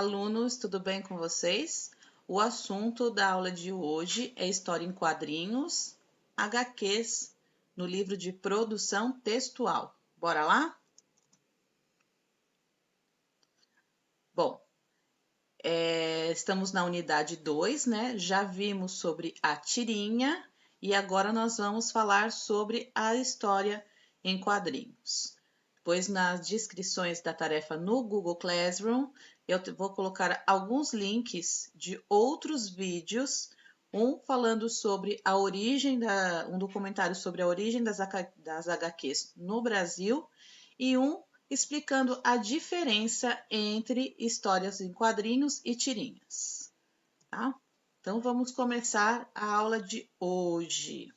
alunos, tudo bem com vocês? O assunto da aula de hoje é História em Quadrinhos, HQs, no livro de produção textual. Bora lá? Bom, estamos na unidade 2, né? Já vimos sobre a tirinha e agora nós vamos falar sobre a história em quadrinhos. Pois nas descrições da tarefa no Google Classroom, eu vou colocar alguns links de outros vídeos, um falando sobre a origem, um documentário sobre a origem das HQs no Brasil e um explicando a diferença entre histórias em quadrinhos e tirinhas, tá? Então vamos começar a aula de hoje.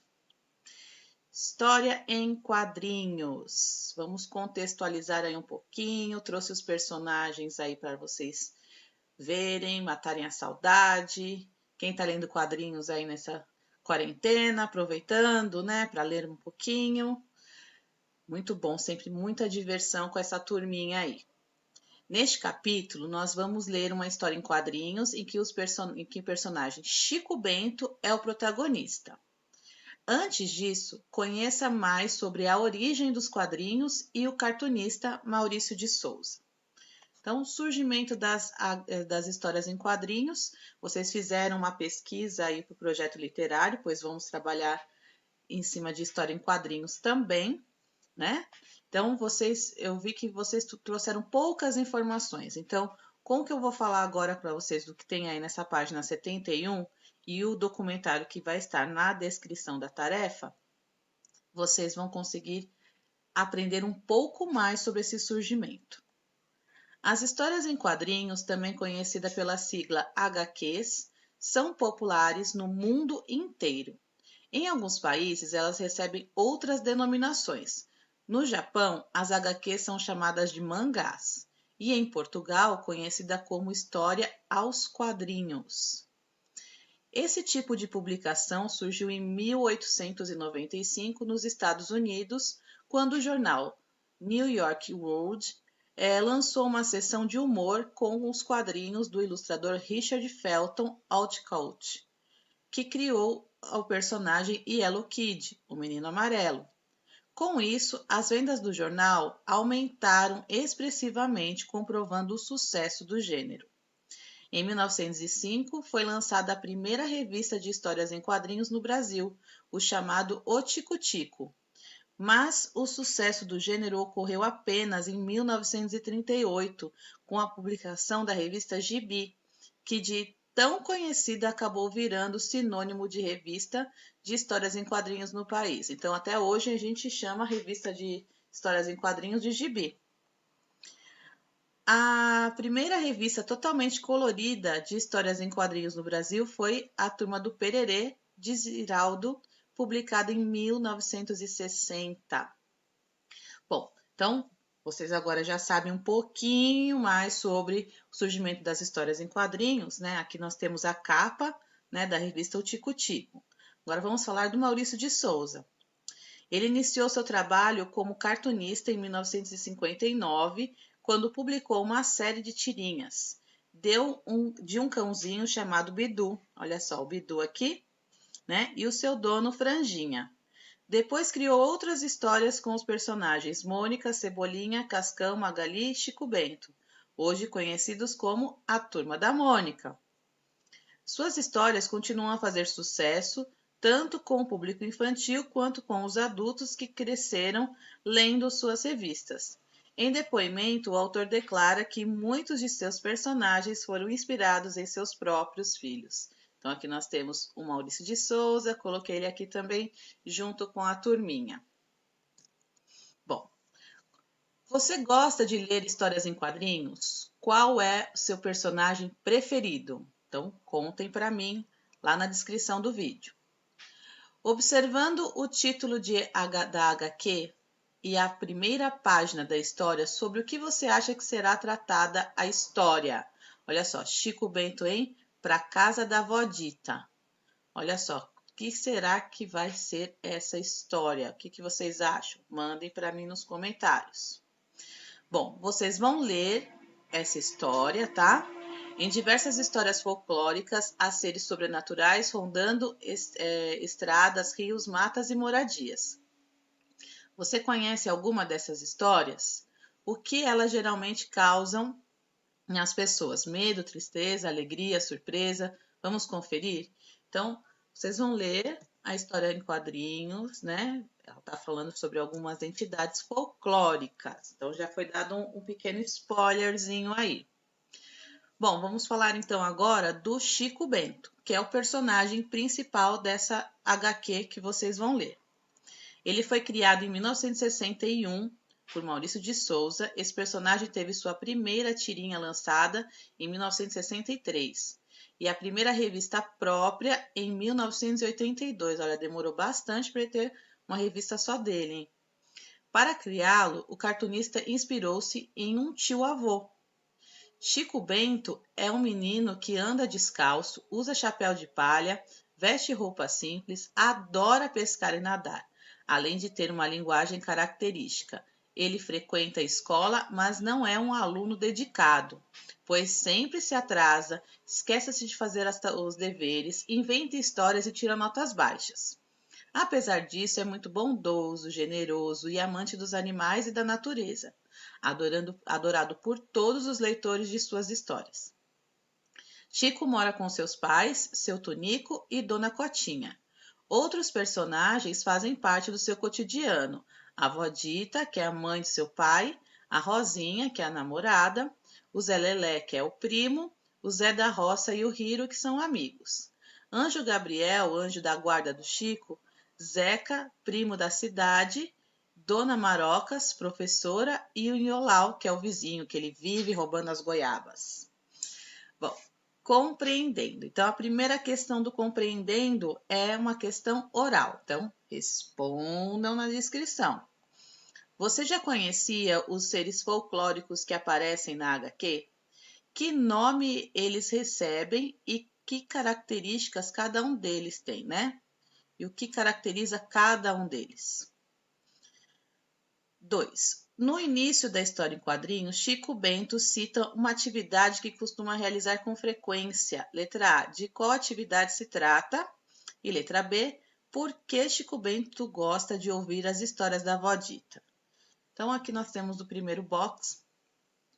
História em quadrinhos. Vamos contextualizar aí um pouquinho. Trouxe os personagens aí para vocês verem, matarem a saudade. Quem está lendo quadrinhos aí nessa quarentena, aproveitando, né, para ler um pouquinho. Muito bom, sempre muita diversão com essa turminha aí. Neste capítulo, nós vamos ler uma história em quadrinhos em que o personagem Chico Bento é o protagonista. Antes disso, conheça mais sobre a origem dos quadrinhos e o cartunista Maurício de Souza. Então, o surgimento das histórias em quadrinhos, vocês fizeram uma pesquisa aí para o projeto literário, pois vamos trabalhar em cima de história em quadrinhos também, né? Então, eu vi que vocês trouxeram poucas informações. Então, como que eu vou falar agora para vocês do que tem aí nessa página 71 e o documentário que vai estar na descrição da tarefa, vocês vão conseguir aprender um pouco mais sobre esse surgimento. As histórias em quadrinhos, também conhecida pela sigla HQs, são populares no mundo inteiro. Em alguns países, elas recebem outras denominações. No Japão, as HQs são chamadas de mangás, e em Portugal, conhecida como história aos quadrinhos. Esse tipo de publicação surgiu em 1895 nos Estados Unidos, quando o jornal New York World lançou uma seção de humor com os quadrinhos do ilustrador Richard Felton Aldcott, que criou o personagem Yellow Kid, o Menino Amarelo. Com isso, as vendas do jornal aumentaram expressivamente, comprovando o sucesso do gênero. Em 1905, foi lançada a primeira revista de histórias em quadrinhos no Brasil, o chamado O Tico-Tico. Mas o sucesso do gênero ocorreu apenas em 1938, com a publicação da revista Gibi, que de tão conhecida acabou virando sinônimo de revista de histórias em quadrinhos no país. Então, até hoje, a gente chama a revista de histórias em quadrinhos de Gibi. A primeira revista totalmente colorida de histórias em quadrinhos no Brasil foi A Turma do Pererê, de Ziraldo, publicada em 1960. Bom, então vocês agora já sabem um pouquinho mais sobre o surgimento das histórias em quadrinhos, né? Aqui nós temos a capa, né, da revista O Tico-Tico. Agora vamos falar do Maurício de Souza. Ele iniciou seu trabalho como cartunista em 1959, quando publicou uma série de tirinhas. De um cãozinho chamado Bidu, olha só o Bidu aqui, né? E o seu dono Franjinha. Depois criou outras histórias com os personagens Mônica, Cebolinha, Cascão, Magali e Chico Bento, hoje conhecidos como a Turma da Mônica. Suas histórias continuam a fazer sucesso, tanto com o público infantil quanto com os adultos que cresceram lendo suas revistas. Em depoimento, o autor declara que muitos de seus personagens foram inspirados em seus próprios filhos. Então, aqui nós temos o Maurício de Souza, coloquei ele aqui também junto com a turminha. Bom, você gosta de ler histórias em quadrinhos? Qual é o seu personagem preferido? Então, contem para mim lá na descrição do vídeo. Observando o título da HQ e a primeira página da história, sobre o que você acha que será tratada a história? Olha só, Chico Bento em Pra Casa da Vodita. Olha só, o que será que vai ser essa história? O que vocês acham? Mandem para mim nos comentários. Bom, vocês vão ler essa história, tá? Em diversas histórias folclóricas, há seres sobrenaturais rondando estradas, rios, matas e moradias. Você conhece alguma dessas histórias? O que elas geralmente causam nas pessoas? Medo, tristeza, alegria, surpresa? Vamos conferir? Então, vocês vão ler a história em quadrinhos, né? Ela está falando sobre algumas entidades folclóricas. Então, já foi dado um pequeno spoilerzinho aí. Bom, vamos falar então agora do Chico Bento, que é o personagem principal dessa HQ que vocês vão ler. Ele foi criado em 1961 por Maurício de Souza. Esse personagem teve sua primeira tirinha lançada em 1963 e a primeira revista própria em 1982. Olha, demorou bastante para ele ter uma revista só dele, hein? Para criá-lo, o cartunista inspirou-se em um tio-avô. Chico Bento é um menino que anda descalço, usa chapéu de palha, veste roupa simples, adora pescar e nadar, além de ter uma linguagem característica. Ele frequenta a escola, mas não é um aluno dedicado, pois sempre se atrasa, esquece-se de fazer os deveres, inventa histórias e tira notas baixas. Apesar disso, é muito bondoso, generoso e amante dos animais e da natureza, adorado por todos os leitores de suas histórias. Chico mora com seus pais, seu Tonico e Dona Cotinha. Outros personagens fazem parte do seu cotidiano. A vó Dita, que é a mãe de seu pai, a Rosinha, que é a namorada, o Zé Lelé, que é o primo, o Zé da Roça e o Hiro, que são amigos. Anjo Gabriel, anjo da guarda do Chico, Zeca, primo da cidade, Dona Marocas, professora, e o Nholau, que é o vizinho, que ele vive roubando as goiabas. Bom, compreendendo. Então, a primeira questão do compreendendo é uma questão oral. Então, respondam na descrição. Você já conhecia os seres folclóricos que aparecem na HQ? Que nome eles recebem e que características cada um deles tem, né? E o que caracteriza cada um deles. 2. No início da história em quadrinhos, Chico Bento cita uma atividade que costuma realizar com frequência. Letra A, de qual atividade se trata? E letra B, por que Chico Bento gosta de ouvir as histórias da avó Dita? Então, aqui nós temos o primeiro box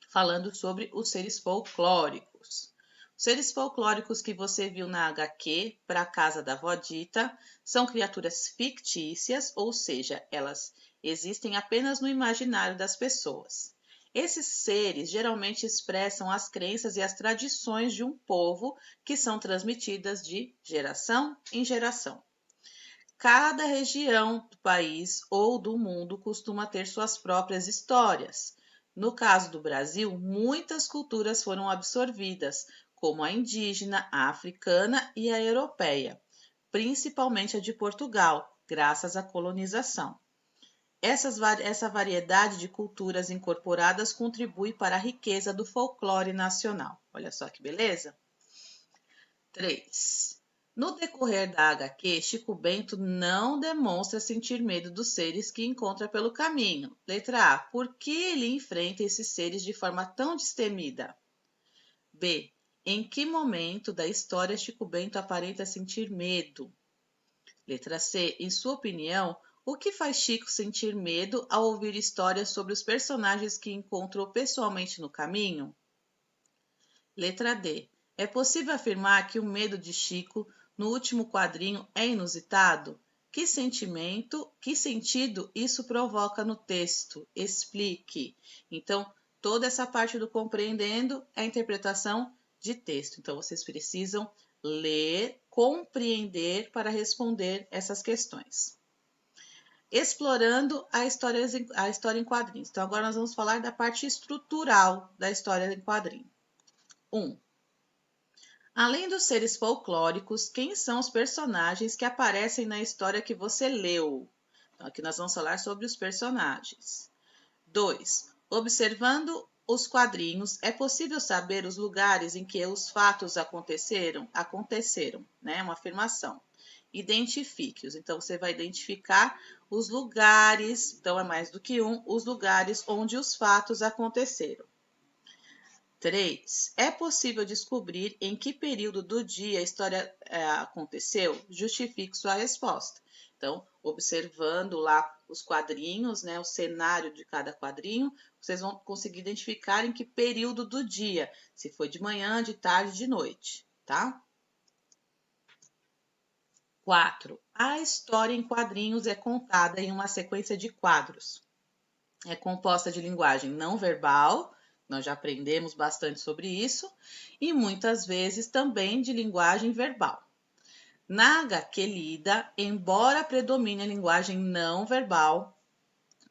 falando sobre os seres folclóricos. Os seres folclóricos que você viu na HQ, para a casa da avó Dita, são criaturas fictícias, ou seja, elas existem apenas no imaginário das pessoas. Esses seres geralmente expressam as crenças e as tradições de um povo que são transmitidas de geração em geração. Cada região do país ou do mundo costuma ter suas próprias histórias. No caso do Brasil, muitas culturas foram absorvidas, como a indígena, a africana e a europeia, principalmente a de Portugal, graças à colonização. Essa variedade de culturas incorporadas contribui para a riqueza do folclore nacional. Olha só que beleza! 3. No decorrer da HQ, Chico Bento não demonstra sentir medo dos seres que encontra pelo caminho. Letra A. Por que ele enfrenta esses seres de forma tão destemida? B. Em que momento da história Chico Bento aparenta sentir medo? Letra C. Em sua opinião, o que faz Chico sentir medo ao ouvir histórias sobre os personagens que encontrou pessoalmente no caminho? Letra D. É possível afirmar que o medo de Chico no último quadrinho é inusitado? Que sentimento, que sentido isso provoca no texto? Explique. Então, toda essa parte do compreendendo é a interpretação de texto. Então, vocês precisam ler, compreender para responder essas questões. Explorando a história em quadrinhos. Então, agora nós vamos falar da parte estrutural da história em quadrinho. 1. Além dos seres folclóricos, quem são os personagens que aparecem na história que você leu? Então, aqui nós vamos falar sobre os personagens. 2. Observando os quadrinhos, é possível saber os lugares em que os fatos aconteceram? Aconteceram, né? Uma afirmação. Identifique-os. Então, você vai identificar os lugares, então é mais do que um, os lugares onde os fatos aconteceram. 3. É possível descobrir em que período do dia a história aconteceu? Justifique sua resposta. Então, observando lá os quadrinhos, né, o cenário de cada quadrinho, vocês vão conseguir identificar em que período do dia, se foi de manhã, de tarde, de noite, tá? 4. A história em quadrinhos é contada em uma sequência de quadros. É composta de linguagem não verbal, nós já aprendemos bastante sobre isso, e muitas vezes também de linguagem verbal. Na HQ lida, embora predomine a linguagem não verbal,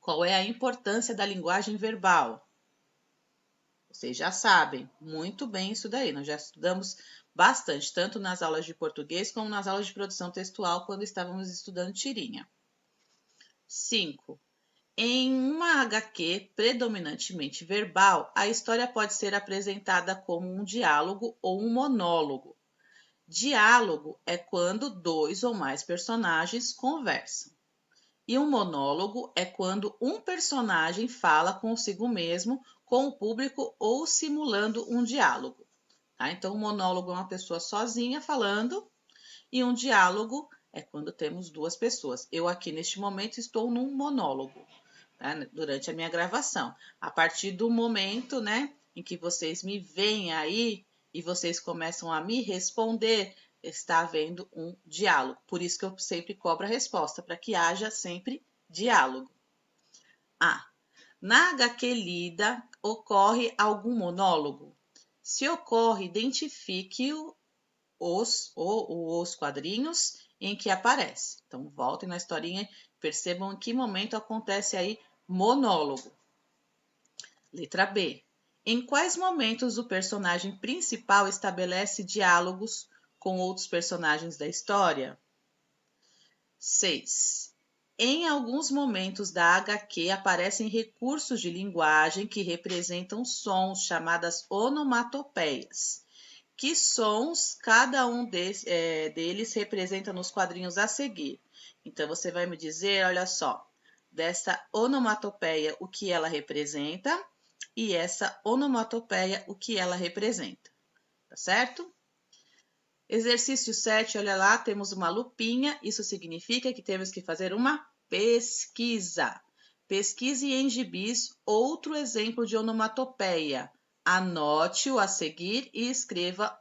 qual é a importância da linguagem verbal? Vocês já sabem muito bem isso daí, nós já estudamos bastante, tanto nas aulas de português como nas aulas de produção textual, quando estávamos estudando tirinha. 5. Em uma HQ predominantemente verbal, a história pode ser apresentada como um diálogo ou um monólogo. Diálogo é quando dois ou mais personagens conversam. E um monólogo é quando um personagem fala consigo mesmo, com o público ou simulando um diálogo. Tá? Então, um monólogo é uma pessoa sozinha falando e um diálogo é quando temos duas pessoas. Eu aqui neste momento estou num monólogo, tá? Durante a minha gravação. A partir do momento, né, em que vocês me veem aí e vocês começam a me responder, está havendo um diálogo. Por isso que eu sempre cobro a resposta, para que haja sempre diálogo. Na HQ lida, ocorre algum monólogo? Se ocorre, identifique os quadrinhos em que aparece. Então, voltem na historinha e percebam em que momento acontece aí monólogo. Letra B. Em quais momentos o personagem principal estabelece diálogos com outros personagens da história? 6. Em alguns momentos da HQ aparecem recursos de linguagem que representam sons, chamadas onomatopeias. Que sons cada um deles representa nos quadrinhos a seguir? Então, você vai me dizer, olha só, dessa onomatopeia, o que ela representa e essa onomatopeia, o que ela representa. Tá certo? Exercício 7, olha lá, temos uma lupinha. Isso significa que temos que fazer uma pesquisa. Pesquise em gibis outro exemplo de onomatopeia. Anote-o a seguir e escreva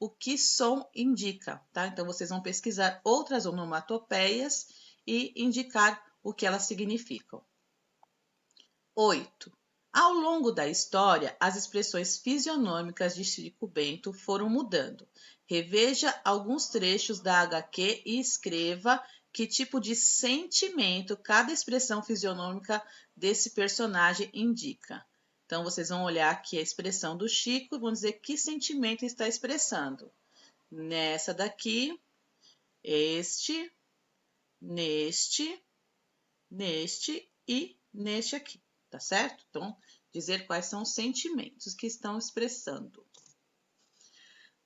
o que som indica, tá? Então, vocês vão pesquisar outras onomatopeias e indicar o que elas significam. 8. Ao longo da história, as expressões fisionômicas de Chico Bento foram mudando. Reveja alguns trechos da HQ e escreva que tipo de sentimento cada expressão fisionômica desse personagem indica. Então, vocês vão olhar aqui a expressão do Chico e vão dizer que sentimento está expressando. Nessa daqui, este, neste e neste aqui, tá certo? Então, dizer quais são os sentimentos que estão expressando.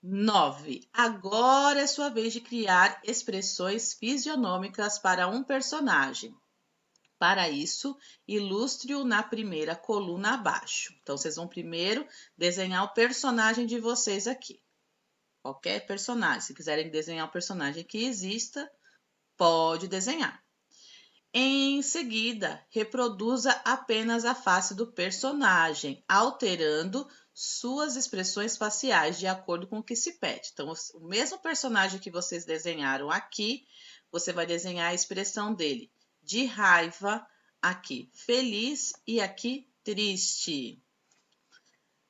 9. Agora é sua vez de criar expressões fisionômicas para um personagem. Para isso, ilustre-o na primeira coluna abaixo. Então, vocês vão primeiro desenhar o personagem de vocês aqui. Qualquer personagem. Se quiserem desenhar um personagem que exista, pode desenhar. Em seguida, reproduza apenas a face do personagem, alterando suas expressões faciais de acordo com o que se pede. Então, o mesmo personagem que vocês desenharam aqui, você vai desenhar a expressão dele de raiva aqui, feliz e aqui triste.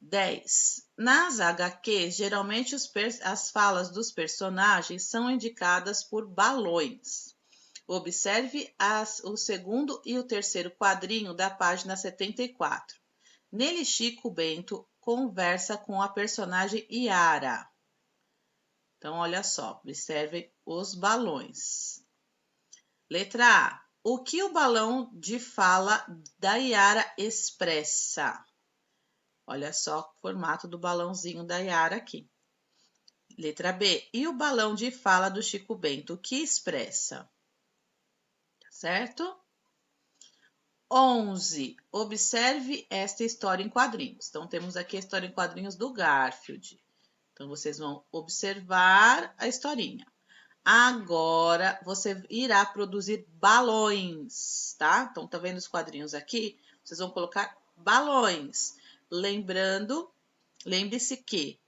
10. Nas HQs, geralmente as falas dos personagens são indicadas por balões. Observe o segundo e o terceiro quadrinho da página 74. Nele, Chico Bento conversa com a personagem Yara. Então, olha só, observe os balões. Letra A. O que o balão de fala da Yara expressa? Olha só o formato do balãozinho da Yara aqui. Letra B. E o balão de fala do Chico Bento, o que expressa? Certo? 11. Observe esta história em quadrinhos. Então, temos aqui a história em quadrinhos do Garfield. Então, vocês vão observar a historinha. Agora, você irá produzir balões, tá? Então, tá vendo os quadrinhos aqui? Vocês vão colocar balões. Lembre-se que,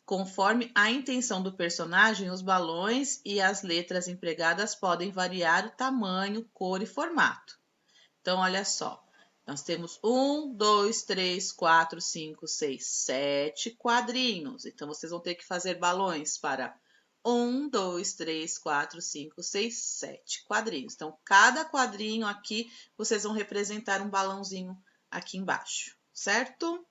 conforme a intenção do personagem, os balões e as letras empregadas podem variar o tamanho, cor e formato. Então, olha só. Nós temos 1, 2, 3, 4, 5, 6, 7 quadrinhos. Então, vocês vão ter que fazer balões para 1, 2, 3, 4, 5, 6, 7 quadrinhos. Então, cada quadrinho aqui, vocês vão representar um balãozinho aqui embaixo, certo?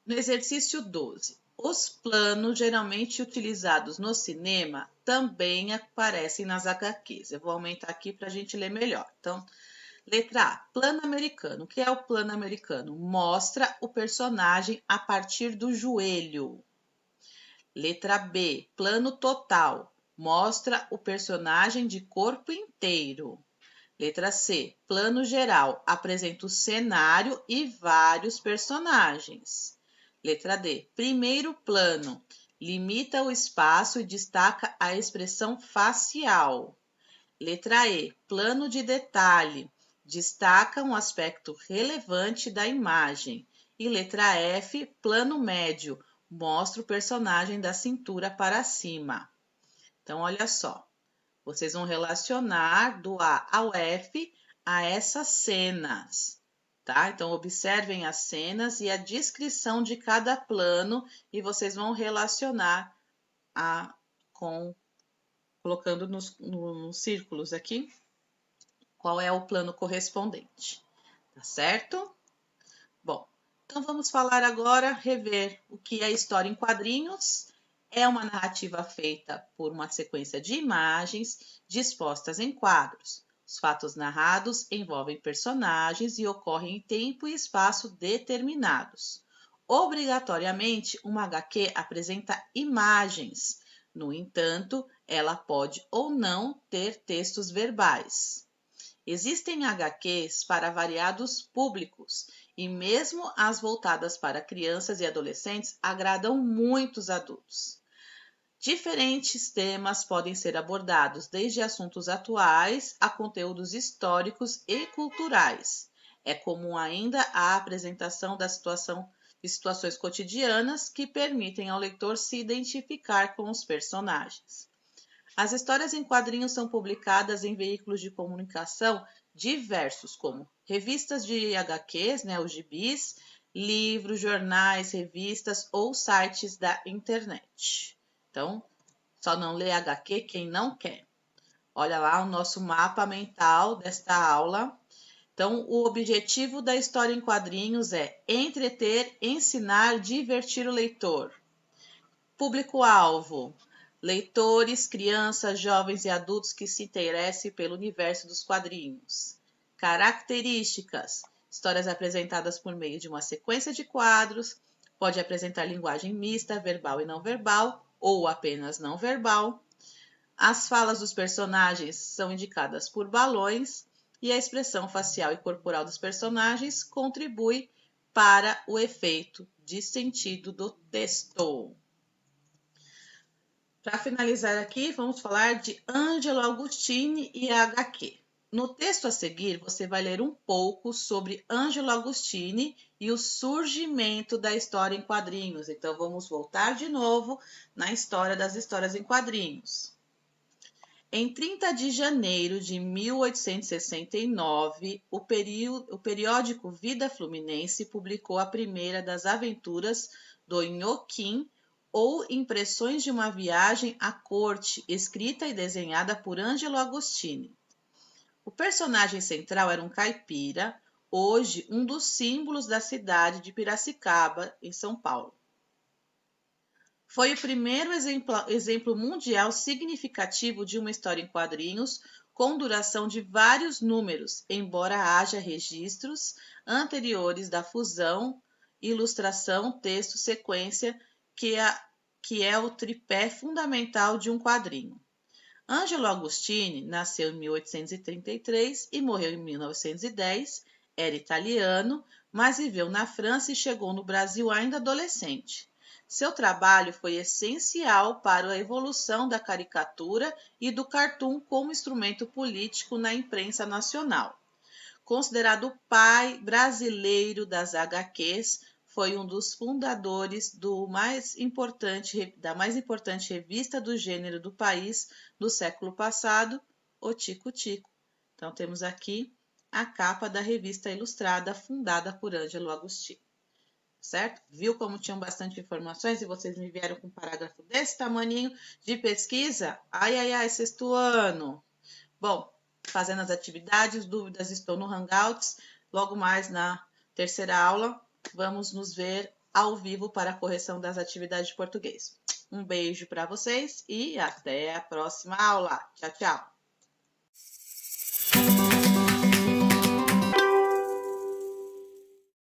No exercício 12, os planos geralmente utilizados no cinema também aparecem nas HQs. Eu vou aumentar aqui para a gente ler melhor. Então, letra A, plano americano. O que é o plano americano? Mostra o personagem a partir do joelho. Letra B, plano total. Mostra o personagem de corpo inteiro. Letra C, plano geral. Apresenta o cenário e vários personagens. Letra D, primeiro plano. Limita o espaço e destaca a expressão facial. Letra E, plano de detalhe. Destaca um aspecto relevante da imagem. E letra F, plano médio. Mostra o personagem da cintura para cima. Então, olha só. Vocês vão relacionar do A ao F a essas cenas, tá? Então, observem as cenas e a descrição de cada plano e vocês vão relacionar colocando nos círculos aqui, qual é o plano correspondente, tá certo? Bom, então vamos falar agora, rever o que é história em quadrinhos. É uma narrativa feita por uma sequência de imagens dispostas em quadros. Os fatos narrados envolvem personagens e ocorrem em tempo e espaço determinados. Obrigatoriamente, uma HQ apresenta imagens. No entanto, ela pode ou não ter textos verbais. Existem HQs para variados públicos e mesmo as voltadas para crianças e adolescentes agradam muitos adultos. Diferentes temas podem ser abordados, desde assuntos atuais a conteúdos históricos e culturais. É comum ainda a apresentação de situações cotidianas que permitem ao leitor se identificar com os personagens. As histórias em quadrinhos são publicadas em veículos de comunicação diversos, como revistas de HQs, os gibis, livros, jornais, revistas ou sites da internet. Então, só não lê HQ quem não quer. Olha lá o nosso mapa mental desta aula. Então, o objetivo da história em quadrinhos é entreter, ensinar, divertir o leitor. Público-alvo: leitores, crianças, jovens e adultos que se interessem pelo universo dos quadrinhos. Características: histórias apresentadas por meio de uma sequência de quadros, pode apresentar linguagem mista, verbal e não verbal, ou apenas não verbal. As falas dos personagens são indicadas por balões e a expressão facial e corporal dos personagens contribui para o efeito de sentido do texto. Para finalizar aqui, vamos falar de Angelo Agostini e a HQ. No texto a seguir, você vai ler um pouco sobre Angelo Agostini e o surgimento da história em quadrinhos. Então, vamos voltar de novo na história das histórias em quadrinhos. Em 30 de janeiro de 1869, o periódico Vida Fluminense publicou a primeira das aventuras do Inhoquim, ou Impressões de uma Viagem à Corte, escrita e desenhada por Angelo Agostini. O personagem central era um caipira, hoje um dos símbolos da cidade de Piracicaba, em São Paulo. Foi o primeiro exemplo mundial significativo de uma história em quadrinhos com duração de vários números, embora haja registros anteriores da fusão, ilustração, texto, sequência, que é o tripé fundamental de um quadrinho. Ângelo Agostini nasceu em 1833 e morreu em 1910. Era italiano, mas viveu na França e chegou no Brasil ainda adolescente. Seu trabalho foi essencial para a evolução da caricatura e do cartoon como instrumento político na imprensa nacional. Considerado o pai brasileiro das HQs, foi um dos fundadores da mais importante revista do gênero do país do século passado, o Tico Tico. Então, temos aqui a capa da revista ilustrada fundada por Ângelo Agostini. Certo? Viu como tinham bastante informações e vocês me vieram com um parágrafo desse tamaninho de pesquisa? Ai, ai, ai, sexto ano. Bom, fazendo as atividades, dúvidas estou no Hangouts. Logo mais na terceira aula, vamos nos ver ao vivo para a correção das atividades de português. Um beijo para vocês e até a próxima aula. Tchau, tchau.